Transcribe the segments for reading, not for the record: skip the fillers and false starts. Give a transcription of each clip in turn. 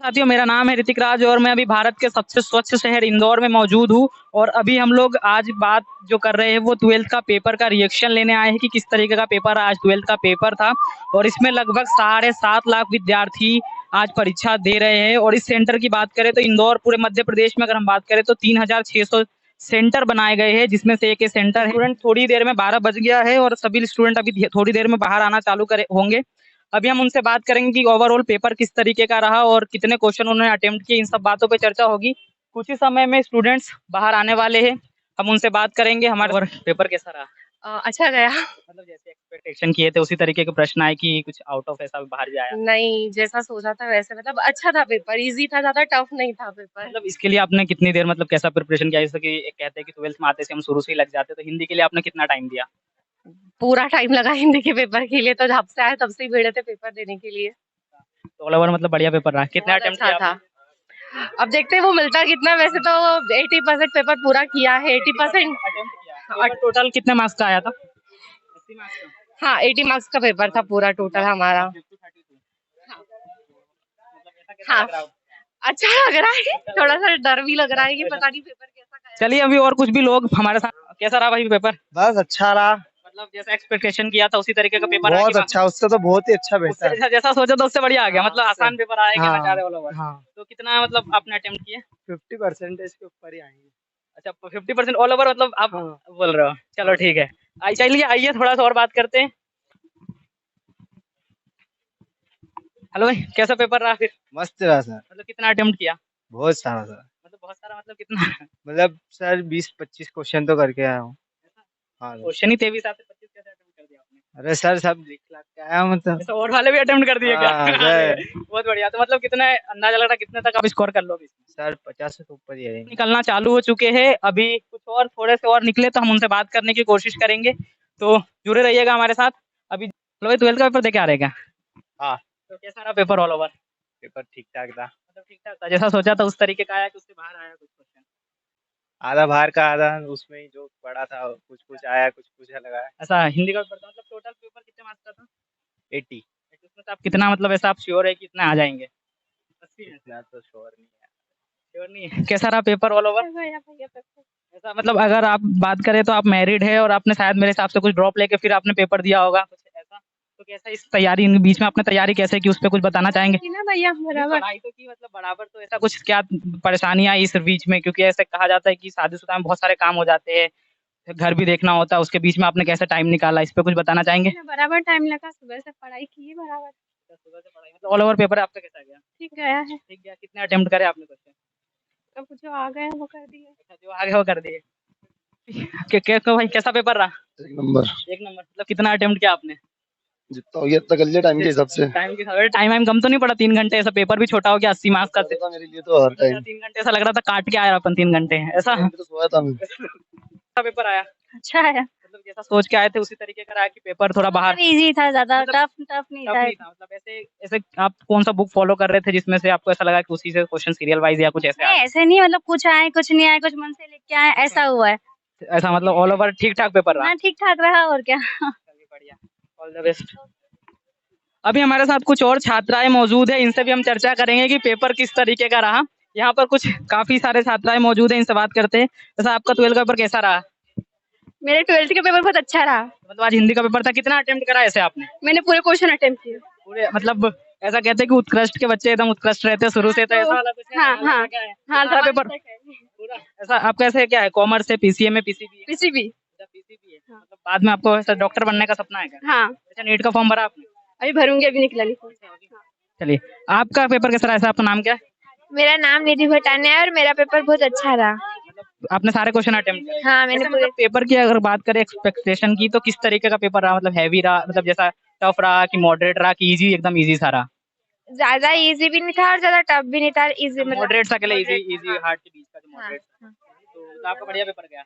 साथियों, मेरा नाम है ऋतिक राज और मैं अभी भारत के सबसे स्वच्छ शहर इंदौर में मौजूद हूँ। और अभी हम लोग आज बात जो कर रहे हैं वो 12th का पेपर का रिएक्शन लेने आए हैं कि किस तरीके का पेपर आज 12th का पेपर था। और इसमें लगभग 7.5 लाख विद्यार्थी आज परीक्षा दे रहे हैं। और इस सेंटर की बात करें तो इंदौर पूरे मध्य प्रदेश में अगर हम बात करें तो 3600 सेंटर बनाए गए हैं, जिसमें से एक सेंटर है। स्टूडेंट थोड़ी देर में 12 बज गया है और सभी स्टूडेंट अभी थोड़ी देर में बाहर आना चालू करे होंगे। अभी हम उनसे बात करेंगे कि ओवरऑल पेपर किस तरीके का रहा और कितने क्वेश्चन उन्होंने अटेम्प्ट किए। इन सब बातों पे चर्चा होगी। कुछ ही समय में स्टूडेंट्स बाहर आने वाले हैं, हम उनसे बात करेंगे। हमारा पेपर कैसा रहा? अच्छा गया। मतलब जैसे एक्सपेक्टेशन किए थे उसी तरीके के प्रश्न आए कि कुछ आउट ऑफ ऐसा बाहर जाया? नहीं, जैसा सोचा था वैसे, मतलब अच्छा था पेपर, इजी था, ज्यादा टफ नहीं था पेपर। मतलब इसके लिए आपने कितनी देर मतलब कैसा प्रिपरेशन किया? जैसे कि एक कहते हैं कि 12th में आते से हम शुरू से ही लग जाते हैं, तो हिंदी के लिए आपने कितना टाइम दिया? पूरा टाइम लगा हिंदी के पेपर के लिए, तो जब से आए तब से ही भिड़े थे पेपर देने के लिए। तो ऑल ओवर मतलब बढ़िया पेपर रहा। कितना बहुत अटेम्प्ट अच्छा किया था। आपने? अब देखते हैं वो मिलता कितना। वैसे तो 80% पेपर पूरा किया है। 80%। अटेम्प्ट किया पेपर टोटल कितने मार्क्स का आया था? 80 मार्क्स का। हाँ, 80 मार्क्स का पेपर था पूरा टोटल हमारा। 32 मतलब ऐसा कैसा हाँ, लग रहा है? अच्छा लग रहा है। थोड़ा सा डर भी लग रहा है कि पता नहीं पेपर कैसा गया। चलिए अभी और कुछ भी लोग हमारे साथ। कैसा रहा भाई पेपर? बस अच्छा रहा। मतलब जैसा एक्सपेक्टेशन किया था उसी तरीके का पेपर बहुत अच्छा, उससे तो बहुत ही अच्छा उससे बेहतर। जैसा सोचा था उससे बढ़िया आ गया। हाँ, मतलब आसान पेपर आया, कहना चाह रहे हाँ हो लोग। हाँ। तो कितना मतलब आपने अटेम्प्ट किए? 50% के ऊपर ही आएंगे। अच्छा 50% ऑल ओवर मतलब आप हाँ। बोल रहे हो। चलो ठीक है। चलिए आइए थोड़ा सा और बात करते हैं। हेलो भाई, कैसा पेपर रहा फिर? मस्त रहा सर। मतलब कितना अटेम्प्ट किया? बहुत सारा सर। मतलब बहुत सारा मतलब कितना? मतलब सर 20-25 क्वेश्चन तो करके आया हूँ। हाँ सर। क्वेश्चन ही 23 आते, 25 कैसे अटेम्प्ट कर दिया आपने? अरे सर सब लिख लाख के आया हूँ मतलब। ऐसा और वाले भी अटेम्प्ट कर दिए क्या? हाँ अरे सर। बहुत बढ़िया। तो मतलब कितना अंदाजा लग रहा है कितने तक आप स्कोर कर लोगे? सर 50 से तो ऊपर ही आएंगे। निकलना चालू हो चुके हैं। अभी कुछ और थोड़े से और निकले तो हम उनसे बात करने की कोशिश करेंगे, तो जुड़े रहिएगा हमारे साथ। अभी 12th का पेपर देके आ रहे क्या? हाँ। तो कैसा रहा पेपर ऑल ओवर? पेपर ठीक ठाक था। मतलब ठीक ठाक था, जैसा सोचा था उस तरीके का आया कि उससे बाहर आया कुछ क्वेश्चन? आधा बाहर का आधा उसमें ही जो पड़ा था, कुछ कुछ आया कुछ कुछ अलग आया। ऐसा हिंदी का पेपर था। मतलब टोटल पेपर कितने मार्क्स का था? 80। उसमें से आप कितना मतलब ऐसा आप श्योर है कि इतना आ जाएंगे? 80 है? इतना तो श्योर नहीं है। श्योर नहीं है। कैसा रहा पेपर ऑल ओवर? ऐसा मतलब अगर आप बात करें तो आप मैरिड है और आपने शायद मेरे हिसाब से कुछ ड्रॉप लेके फिर आपने पेपर दिया होगा कुछ ऐसा। तो कैसा इस तैयारी इन बीच में आपने तैयारी कैसे की, उस पर कुछ बताना चाहेंगे? ना भैया बराबर। पढ़ाई तो की मतलब बराबर, तो ऐसा कुछ क्या परेशानियां आई इस बीच में? क्योंकि ऐसे कहा जाता है कि शादीशुदा में बहुत सारे काम हो जाते हैं, घर भी देखना होता है, उसके बीच में आपने कैसे टाइम निकाला, इस पे कुछ बताना चाहेंगे? बराबर टाइम लगा, सुबह से पढ़ाई की बराबर। सुबह से पढ़ाई मतलब ऑल ओवर पेपर आपका कैसा गया? ठीक गया है। ठीक गया। कितने अटेम्प्ट करे आपने क्वेश्चन? अब जो आ गए वो कर दिए। अच्छा, जो आगे वो कर दिए। भाई कैसा पेपर रहा? 1 नंबर। एक नंबर। मतलब कितना अटेम्प्ट किया आपने? जितना हो गया इतना कर लिया टाइम के हिसाब से। टाइम कम तो नहीं पड़ा? 3 घंटे ऐसा पेपर भी छोटा हो गया 80 मार्क्स का। था मेरे लिए तो हर टाइम। 3 घंटे ऐसा लग रहा था काट के आया अपन 3 घंटे ऐसा। तो सोया था मैं। कैसा पेपर आया? अच्छा है। मतलब जैसा सोच के आए थे उसी तरीके का रहा कि पेपर थोड़ा बाहर? इजी था, ज्यादा मतलब टफ टफ नहीं टफ था। नहीं था। मतलब ऐसे ऐसे आप कौन सा बुक फॉलो कर रहे थे जिसमें से आपको ऐसा लगा कि उसी से क्वेश्चन सीरियल वाइज या कुछ ऐसे नहीं, ऐसे नहीं, मतलब कुछ आए कुछ नहीं आए, कुछ मन से लिख के आए, ऐसा हुआ है। ऐसा मतलब ऑल ओवर ठीक ठाक पेपर रहा? हाँ, ठीक ठाक रहा और क्या। चलिए बढ़िया। All the best. अभी हमारे साथ कुछ और छात्राएं मौजूद है, इनसे भी हम चर्चा करेंगे कि पेपर किस तरीके का रहा। यहाँ पर कुछ काफी सारे छात्राएं मौजूद हैं, इनसे बात करते हैं। जैसा आपका 12th का पेपर कैसा रहा? मेरे 12th का पेपर बहुत अच्छा रहा। मतलब आज हिंदी का पेपर था, कितना अटेम्प्ट करा ऐसे आपने? मैंने पूरे क्वेश्चन अटेम्प्ट किए। पूरे मतलब ऐसा कहते हैं कि उत्कृष्ट के बच्चे एकदम उत्कृष्ट रहते हैं शुरू से, तो ऐसा वाला कुछ है? हाँ हाँ हाँ, पूरा पेपर पूरा ऐसा आपका ऐसे क्या है? कॉमर्स है, पीसीए में पीसीबी है? पीसीबी। अच्छा पीसीबी है। मतलब बाद में आपको ऐसा डॉक्टर बनने का सपना है क्या? हाँ, अच्छा नीट का फॉर्म भरा आपने? अभी भरूंगी, अभी निकला नहीं। चलिए आपका पेपर कैसा रहा? ऐसा आपका नाम क्या है? मेरा नाम निधि भटाने है और मेरा पेपर बहुत अच्छा रहा। आपने सारे क्वेश्चन अटेम्प्ट किए? हाँ, मैंने मतलब पेपर की अगर बात करें एक्सपेक्टेशन की, तो किस तरीके का पेपर रहा? मतलब हैवी रहा, मतलब जैसा टफ रहा कि मॉडरेट रहा कि इजी एकदम इजी सा रहा? ज्यादा इजी भी नहीं था और ज्यादा टफ भी नहीं था, इजी मतलब मॉडरेट सा, के इजी इजी हार्ड के बीच का जो मॉडरेट। तो आपका बढ़िया पेपर गया।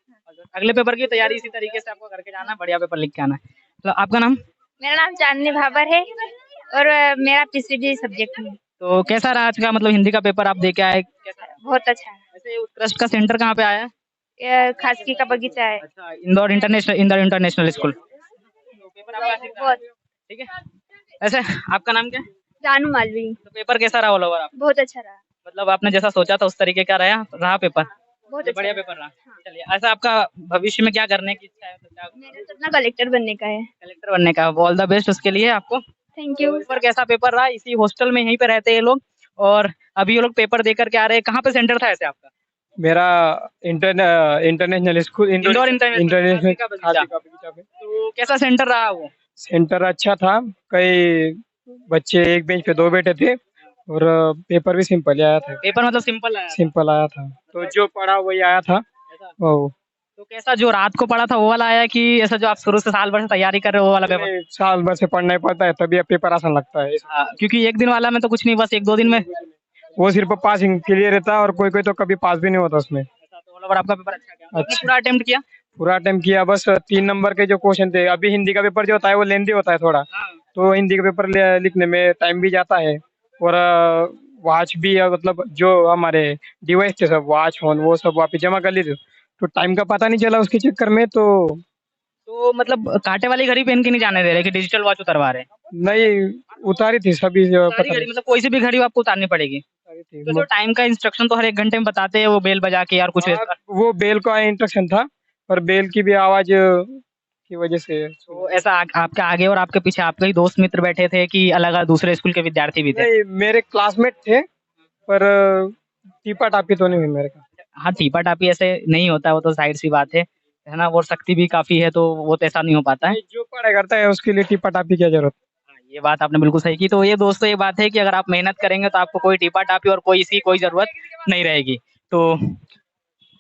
अगले पेपर की तैयारी इसी तरीके से आपको करके जाना है, बढ़िया पेपर लिख के आना है। तो आपका नाम? मेरा नाम चांदनी भाबर है और मेरा पीसीबी सब्जेक्ट है। तो कैसा रहा आज का मतलब हिंदी का पेपर आप दे के आए? बहुत अच्छा है। वैसे उत्कृष्ट का सेंटर कहाँ पे आया है? ये खासकी का बगीचा है। अच्छा इंदौर इंटरनेशनल स्कूल। तो पेपर आपका ठीक है? ऐसे आपका नाम क्या है? जानू मालवी। तो पेपर कैसा रहा ऑल ओवर आप? बहुत अच्छा रहा। मतलब आपने जैसा सोचा था उस तरीके का रहा पेपर? बहुत ये अच्छा बढ़िया रहा। पेपर रहा। हाँ। चलिए, ऐसा आपका भविष्य में क्या करने की इच्छा है? तो क्या मेरा सपना कलेक्टर बनने का है। कलेक्टर बनने का? ऑल द बेस्ट उसके लिए आपको। Thank you. पेपर कैसा पेपर रहा? इसी हॉस्टल में यहीं पे रहते हैं ये लोग और अभी ये लोग पेपर दे करके आ रहे हैं। कहाँ पे सेंटर था ऐसे आपका? मेरा इंटरनेशनल स्कूल इंदौर इंटरनेशनल का बगीचा। बगीचा पे तो कैसा सेंटर रहा वो? सेंटर अच्छा था। कई बच्चे एक बेंच पे दो बैठे थे और पेपर भी सिंपल ही आया था। पेपर मतलब सिंपल आया था? सिंपल आया था, तो जो पढ़ा वही आया था। ऐसा? वो तो कैसा जो रात को पढ़ा था वो वाला आया कि ऐसा जो आप शुरू से साल भर से तैयारी कर रहे हो वो वाला पेपर? नहीं, साल भर से पढ़ना ही पड़ता है तभी अब पेपर आसान लगता है। हाँ, क्योंकि एक दिन वाला में तो कुछ नहीं, बस एक दो दिन में। वो सिर्फ पासिंग के लिए रहता है और कोई कोई तो कभी पास भी नहीं होता उसमें। ऐसा तो ऑल ओवर आपका पेपर अच्छा गया? आपने अच्छा। पूरा अटेम्प्ट किया? पूरा अटेम्प्ट किया, बस 3 नंबर के जो क्वेश्चन थे। अभी हिंदी का पेपर जो होता है वो लेंदी होता है थोड़ा, हाँ। तो हिंदी का पेपर लिखने में टाइम भी जाता है और वॉच भी मतलब जो हमारे डिवाइस थे सब वॉच फोन वो सब वापस जमा कर ली थी, तो टाइम का पता नहीं चला उसके चक्कर में। तो तो मतलब कांटे वाली घड़ी पहन के नहीं जाने दे रहे कि डिजिटल वॉच उतरवा रहे हैं? नहीं, उतारी थी सभी सारी पता घड़ी नहीं मतलब कोई सी भी घड़ी आपको उतारनी पड़ेगी? उतारी तो जो थी। टाइम का इंस्ट्रक्शन तो हर 1 घंटे में बताते हैं वो बेल बजा के यार कुछ ऐसा। वो बेल का इंस्ट्रक्शन था पर बेल की भी आवाज की वजह से तो ऐसा आपके आगे और आपके पीछे आपके ही दोस्त मित्र बैठे थे कि अलग अलग दूसरे स्कूल के विद्यार्थी भी थे? नहीं, मेरे क्लासमेट थे पर टीपा टापी तो नहीं हुई मेरे का। हाँ, टीपा टापी ऐसे नहीं होता, वो तो जाहिर सी बात है ना? और शक्ति भी काफी है तो वो तो ऐसा नहीं हो पाता है। नहीं, जो पढ़ाई करता है उसके लिए टीपा टापी की क्या जरूरत। हाँ, ये बात आपने बिल्कुल सही की। तो ये दोस्तों ये बात है कि अगर आप मेहनत करेंगे तो आपको कोई टीपा टापी और कोई जरूरत नहीं रहेगी। तो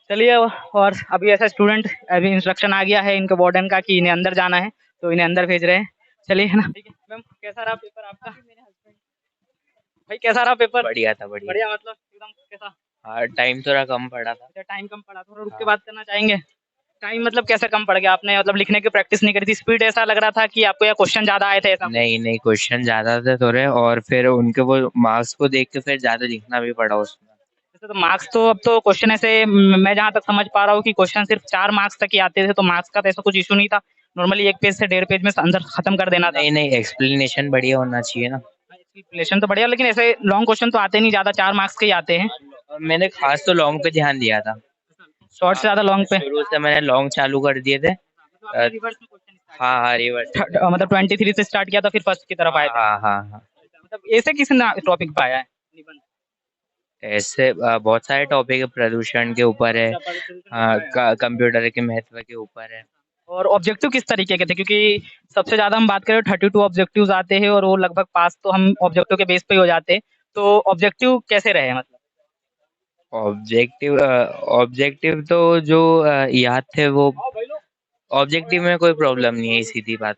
चलिए, और अभी ऐसा स्टूडेंट अभी इंस्ट्रक्शन आ गया है इनके वार्डन का कि इन्हें अंदर जाना है, तो इन्हें अंदर भेज रहे हैं। चलिए, है ना? ठीक है मैम, कैसा रहा पेपर आपका? भाई कैसा रहा पेपर? बढ़िया था, बढ़िया। बढ़िया मतलब एकदम कैसा? हाँ, टाइम थोड़ा कम पड़ा था। अच्छा, टाइम कम पड़ा, थोड़ा रुक के बात करना चाहेंगे? टाइम मतलब कैसे कम पड़ गया? आपने मतलब लिखने की प्रैक्टिस नहीं करी थी? स्पीड ऐसा लग रहा था कि आपको या क्वेश्चन ज्यादा आए थे ऐसा? नहीं नहीं, क्वेश्चन ज्यादा थे थोड़े और फिर उनके वो मार्क्स को देख के फिर ज्यादा लिखना भी पड़ा उसमें। जैसे तो मार्क्स तो अब तो क्वेश्चन ऐसे मैं जहाँ तक समझ पा रहा हूँ कि क्वेश्चन सिर्फ 4 मार्क्स तक ही आते थे, तो मार्क्स का तो ऐसा कुछ इशू नहीं था। नॉर्मली 1 पेज से 1.5 पेज में आंसर खत्म कर देना था। नहीं नहीं, एक्सप्लेनेशन बढ़िया होना चाहिए ना। एक्सप्लेनेशन तो बढ़िया, लेकिन ऐसे लॉन्ग क्वेश्चन तो आते नहीं, ज्यादा 4 मार्क्स के ही आते हैं। और मैंने खास तो लॉन्ग पे ध्यान दिया था। शॉर्ट से ज्यादा लॉन्ग पे? शुरू से मैंने लॉन्ग चालू कर दिए थे। हाँ हाँ, रिवर्स। मतलब 23 से स्टार्ट किया था फिर फर्स्ट की तरफ आए थे? हाँ हाँ हाँ। मतलब ऐसे किसने टॉपिक पाया है निबंध? ऐसे बहुत सारे टॉपिक है, प्रदूषण के ऊपर है, कंप्यूटर के महत्व के ऊपर है। और ऑब्जेक्टिव किस तरीके के थे? क्योंकि सबसे ज्यादा हम बात करें 32 ऑब्जेक्टिव्स आते हैं और वो लगभग पास तो हम ऑब्जेक्टिव के बेस पे ही हो जाते हैं। तो ऑब्जेक्टिव कैसे रहे मतलब? ऑब्जेक्टिव तो जो याद थे वो, ऑब्जेक्टिव में कोई प्रॉब्लम नहीं है, सीधी बात।